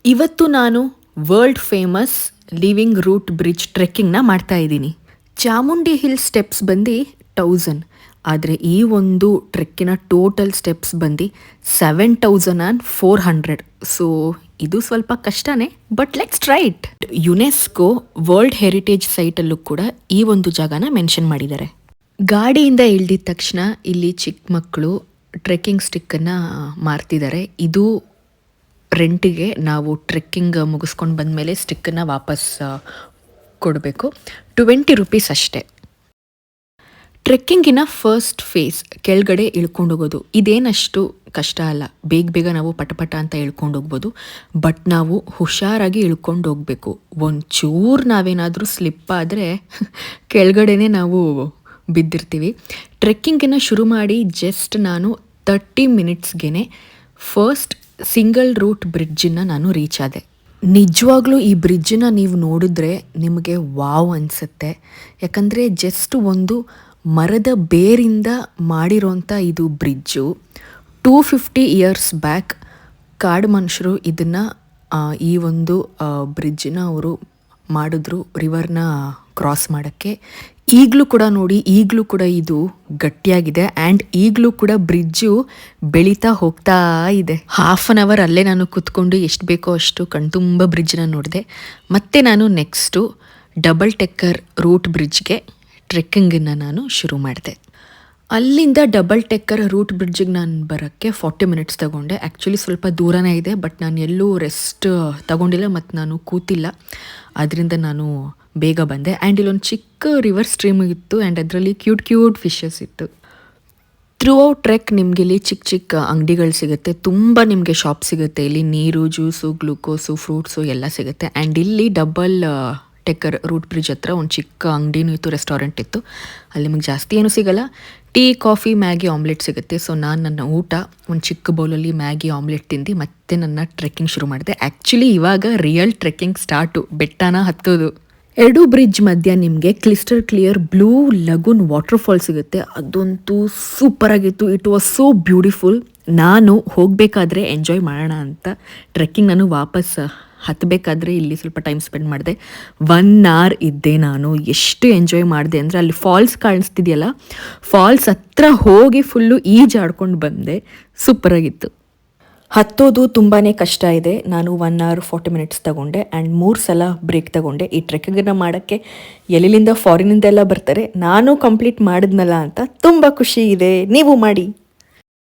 ಇವತ್ತು ನಾನು world famous living root bridge ಟ್ರೆಕ್ಕಿಂಗ್ನ ಮಾಡ್ತಾ ಇದ್ದೀನಿ. ಚಾಮುಂಡಿ ಹಿಲ್ ಸ್ಟೆಪ್ಸ್ ಬಂದು 1000, ಆದರೆ ಈ ಒಂದು ಟ್ರೆಕ್ಕಿನ ಟೋಟಲ್ ಸ್ಟೆಪ್ಸ್ ಬಂದು 7400. ಸೊ ಇದು ಸ್ವಲ್ಪ ಕಷ್ಟನೇ, but let's try it. UNESCO world heritage ಸೈಟಲ್ಲೂ ಕೂಡ ಈ ಒಂದು ಜಾಗನ ಮೆನ್ಷನ್ ಮಾಡಿದ್ದಾರೆ. ಗಾಡಿಯಿಂದ ಇಳ್ದಿದ ತಕ್ಷಣ ಇಲ್ಲಿ ಚಿಕ್ಕ ಮಕ್ಕಳು ಟ್ರೆಕ್ಕಿಂಗ್ ಸ್ಟಿಕ್ಕನ್ನು ಮಾರ್ತಿದ್ದಾರೆ. ಇದು ರೆಂಟಿಗೆ ನಾವು ಟ್ರೆಕ್ಕಿಂಗ್ ಮುಗಿಸ್ಕೊಂಡು ಬಂದಮೇಲೆ ಸ್ಟಿಕ್ಕನ್ನು ವಾಪಸ್ ಕೊಡಬೇಕು. 20 ರೂಪೀಸ್ ಅಷ್ಟೇ. ಟ್ರೆಕ್ಕಿಂಗಿನ ಫಸ್ಟ್ ಫೇಸ್ ಕೆಳಗಡೆ ಇಳ್ಕೊಂಡು ಹೋಗೋದು. ಇದೇನಷ್ಟು ಕಷ್ಟ ಅಲ್ಲ, ಬೇಗ ನಾವು ಪಟಪಟ ಅಂತ ಇಳ್ಕೊಂಡು ಹೋಗ್ಬೋದು. ಬಟ್ ನಾವು ಹುಷಾರಾಗಿ ಇಳ್ಕೊಂಡು ಹೋಗಬೇಕು. ಒಂಚೂರು ನಾವೇನಾದರೂ ಸ್ಲಿಪ್ ಆದರೆ ಕೆಳಗಡೆನೇ ನಾವು ಬಿದ್ದಿರ್ತೀವಿ. ಟ್ರೆಕ್ಕಿಂಗನ್ನು ಶುರು ಮಾಡಿ ಜಸ್ಟ್ ನಾನು 30 ಮಿನಿಟ್ಸ್ಗೆ ಫಸ್ಟ್ ಸಿಂಗಲ್ ರೂಟ್ ಬ್ರಿಡ್ಜನ್ನು ನಾನು ರೀಚ್ ಆದೆ. ನಿಜವಾಗ್ಲೂ ಈ ಬ್ರಿಡ್ಜನ್ನ ನೀವು ನೋಡಿದ್ರೆ ನಿಮಗೆ ವಾವ್ ಅನಿಸುತ್ತೆ. ಯಾಕಂದರೆ ಜಸ್ಟ್ ಒಂದು ಮರದ ಬೇರಿಂದ ಮಾಡಿರೋಂಥ ಇದು ಬ್ರಿಡ್ಜು. 250 ಇಯರ್ಸ್ ಬ್ಯಾಕ್ ಕಾಡು ಮನುಷ್ಯರು ಇದನ್ನು ಈ ಒಂದು ಬ್ರಿಡ್ಜನ್ನ ಅವರು ಮಾಡಿದ್ರು ರಿವರ್ನ ಕ್ರಾಸ್ ಮಾಡೋಕ್ಕೆ. ಈಗಲೂ ಕೂಡ ನೋಡಿ, ಈಗಲೂ ಕೂಡ ಇದು ಗಟ್ಟಿಯಾಗಿದೆ ಆ್ಯಂಡ್ ಈಗಲೂ ಕೂಡ ಬ್ರಿಡ್ಜು ಬೆಳೀತಾ ಹೋಗ್ತಾ ಇದೆ. ಹಾಫ್ ಆನ್ ಅವರ್ ಅಲ್ಲೇ ನಾನು ಕೂತ್ಕೊಂಡು ಎಷ್ಟು ಬೇಕೋ ಅಷ್ಟು ಕಣ್ತುಂಬ ಬ್ರಿಡ್ಜನ್ನ ನೋಡಿದೆ. ಮತ್ತು ನಾನು ನೆಕ್ಸ್ಟು ಡಬಲ್ ಟೆಕ್ಕರ್ ರೂಟ್ ಬ್ರಿಡ್ಜ್ಗೆ ಟ್ರೆಕ್ಕಿಂಗನ್ನು ನಾನು ಶುರು ಮಾಡಿದೆ. ಅಲ್ಲಿಂದ ಡಬಲ್ ಟೆಕ್ಕರ್ ರೂಟ್ ಬ್ರಿಡ್ಜಿಗೆ ನಾನು ಬರೋಕ್ಕೆ 40 ಮಿನಿಟ್ಸ್ ತಗೊಂಡೆ. ಆ್ಯಕ್ಚುಲಿ ಸ್ವಲ್ಪ ದೂರನೇ ಇದೆ, ಬಟ್ ನಾನು ಎಲ್ಲೂ ರೆಸ್ಟ್ ತಗೊಂಡಿಲ್ಲ ಮತ್ತು ನಾನು ಕೂತಿಲ್ಲ, ಅದರಿಂದ ನಾನು ಬೇಗ ಬಂದೆ. ಆ್ಯಂಡ್ ಇಲ್ಲೊಂದು ಚಿಕ್ಕ ರಿವರ್ ಸ್ಟ್ರೀಮ್ ಇತ್ತು ಆ್ಯಂಡ್ ಅದರಲ್ಲಿ ಕ್ಯೂಟ್ ಫಿಶಸ್ ಇತ್ತು. ಥ್ರೂ ಔಟ್ ಟ್ರೆಕ್ ನಿಮಗೆ ಇಲ್ಲಿ ಚಿಕ್ಕ ಅಂಗಡಿಗಳು ಸಿಗುತ್ತೆ, ತುಂಬ ನಿಮಗೆ ಶಾಪ್ ಸಿಗುತ್ತೆ. ಇಲ್ಲಿ ನೀರು, ಜ್ಯೂಸು, ಗ್ಲೂಕೋಸು, ಫ್ರೂಟ್ಸು ಎಲ್ಲ ಸಿಗುತ್ತೆ. ಆ್ಯಂಡ್ ಇಲ್ಲಿ ಡಬಲ್ ಟೆಕ್ಕರ್ ರೂಟ್ ಬ್ರಿಡ್ಜ್ ಹತ್ರ ಒಂದು ಚಿಕ್ಕ ಅಂಗಡಿನೂ ಇತ್ತು, ರೆಸ್ಟೋರೆಂಟ್ ಇತ್ತು. ಅಲ್ಲಿ ನಿಮಗೆ ಜಾಸ್ತಿ ಏನೂ ಸಿಗೋಲ್ಲ, ಟೀ, ಕಾಫಿ, ಮ್ಯಾಗಿ, ಆಮ್ಲೆಟ್ ಸಿಗುತ್ತೆ. ಸೊ ನಾನು ನನ್ನ ಊಟ ಒಂದು ಚಿಕ್ಕ ಬೌಲಲ್ಲಿ ಮ್ಯಾಗಿ ಆಮ್ಲೆಟ್ ತಿಂದು ಮತ್ತೆ ನನ್ನ ಟ್ರೆಕ್ಕಿಂಗ್ ಶುರು ಮಾಡಿದೆ. ಆ್ಯಕ್ಚುಲಿ ಇವಾಗ ರಿಯಲ್ ಟ್ರೆಕ್ಕಿಂಗ್ ಸ್ಟಾರ್ಟು, ಬೆಟ್ಟನ ಹತ್ತೋದು. 2 ಬ್ರಿಡ್ಜ್ ಮಧ್ಯ ನಿಮಗೆ crystal clear blue lagoon waterfall ಸಿಗುತ್ತೆ. ಅದಂತೂ ಸೂಪರಾಗಿತ್ತು. It was so beautiful. ನಾನು ಹೋಗಬೇಕಾದ್ರೆ ಎಂಜಾಯ್ ಮಾಡೋಣ ಅಂತ ಟ್ರೆಕ್ಕಿಂಗ್ ನಾನು ವಾಪಸ್ ಹತ್ತಬೇಕಾದ್ರೆ ಇಲ್ಲಿ ಸ್ವಲ್ಪ ಟೈಮ್ ಸ್ಪೆಂಡ್ ಮಾಡಿದೆ. 1 ಅವರ್ ಇದ್ದೆ ನಾನು. ಎಷ್ಟು ಎಂಜಾಯ್ ಮಾಡಿದೆ ಅಂದರೆ ಅಲ್ಲಿ ಫಾಲ್ಸ್ ಕಾಣಿಸ್ತಿದೆಯಲ್ಲ, ಫಾಲ್ಸ್ ಹತ್ರ ಹೋಗಿ ಫುಲ್ಲು ಈಜಾಡ್ಕೊಂಡು ಬಂದೆ. ಸೂಪರಾಗಿತ್ತು. ಹತ್ತೋದು ತುಂಬಾ ಕಷ್ಟ ಇದೆ. ನಾನು 1 ಅವರ್ 40 ಮಿನಿಟ್ಸ್ ತಗೊಂಡೆ ಆ್ಯಂಡ್ 3 ಸಲ ಬ್ರೇಕ್ ತಗೊಂಡೆ. ಈ ಟ್ರೆಕ್ಕಿಂಗನ್ನು ಮಾಡೋಕ್ಕೆ ಎಲ್ಲಿಂದ ಫಾರಿನಿಂದ ಎಲ್ಲ ಬರ್ತಾರೆ. ನಾನು ಕಂಪ್ಲೀಟ್ ಮಾಡಿದ್ನಲ್ಲ ಅಂತ ತುಂಬ ಖುಷಿ ಇದೆ. ನೀವು ಮಾಡಿ.